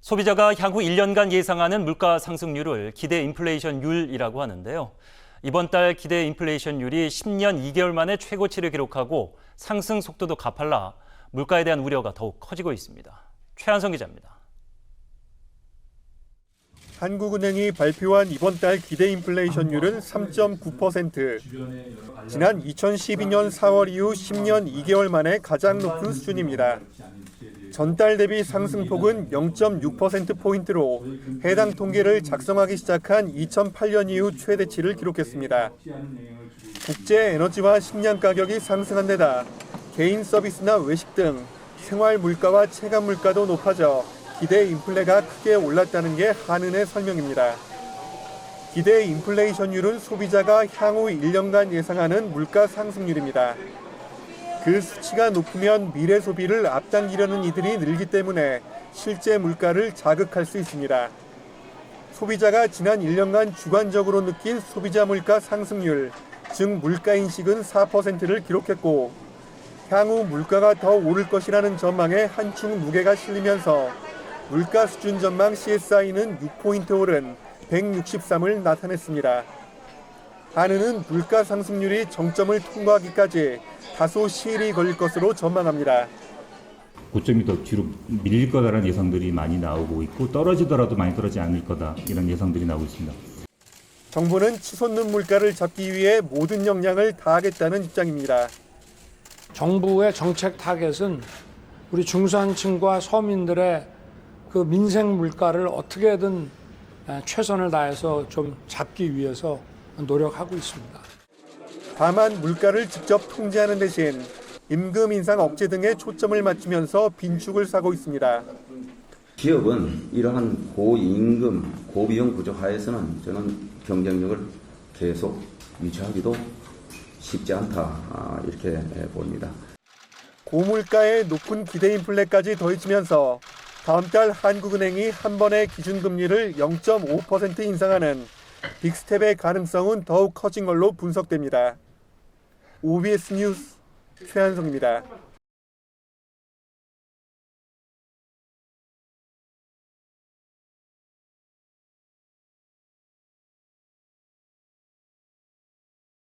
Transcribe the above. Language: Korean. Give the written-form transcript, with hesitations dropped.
소비자가 향후 1년간 예상하는 물가 상승률을 기대 인플레이션율이라고 하는데요. 이번 달 기대 인플레이션율이 10년 2개월 만에 최고치를 기록하고 상승 속도도 가팔라 물가에 대한 우려가 더욱 커지고 있습니다. 최한성 기자입니다. 한국은행이 발표한 이번 달 기대 인플레이션율은 3.9%. 지난 2012년 4월 이후 10년 2개월 만에 가장 높은 수준입니다. 전달 대비 상승폭은 0.6%포인트로 해당 통계를 작성하기 시작한 2008년 이후 최대치를 기록했습니다. 국제 에너지와 식량 가격이 상승한 데다 개인 서비스나 외식 등 생활 물가와 체감 물가도 높아져 기대 인플레가 크게 올랐다는 게 한은의 설명입니다. 기대 인플레이션율은 소비자가 향후 1년간 예상하는 물가 상승률입니다. 그 수치가 높으면 미래 소비를 앞당기려는 이들이 늘기 때문에 실제 물가를 자극할 수 있습니다. 소비자가 지난 1년간 주관적으로 느낀 소비자 물가 상승률, 즉 물가인식은 4%를 기록했고 향후 물가가 더 오를 것이라는 전망에 한층 무게가 실리면서 물가 수준 전망 CSI는 6포인트 오른 163을 나타냈습니다. 한은은 물가 상승률이 정점을 통과하기까지 다소 시일이 걸릴 것으로 전망합니다. 고점이 더 뒤로 밀릴 거다라는 예상들이 많이 나오고 있고 떨어지더라도 많이 떨어지지 않을 거다 이런 예상들이 나오고 있습니다. 정부는 치솟는 물가를 잡기 위해 모든 역량을 다하겠다는 입장입니다. 정부의 정책 타겟은 우리 중산층과 서민들의 그 민생 물가를 어떻게든 최선을 다해서 좀 잡기 위해서 노력하고 있습니다. 다만 물가를 직접 통제하는 대신 임금 인상 억제 등에 초점을 맞추면서 빈축을 사고 있습니다. 기업은 이러한 고임금, 고비용 구조 하에서는 저는 경쟁력을 계속 유지하기도 쉽지 않다 이렇게 봅니다. 고물가에 높은 기대 인플레까지 더해지면서 다음 달 한국은행이 한 번에 기준금리를 0.5% 인상하는 빅스텝의 가능성은 더욱 커진 걸로 분석됩니다. OBS 뉴스 최한성입니다.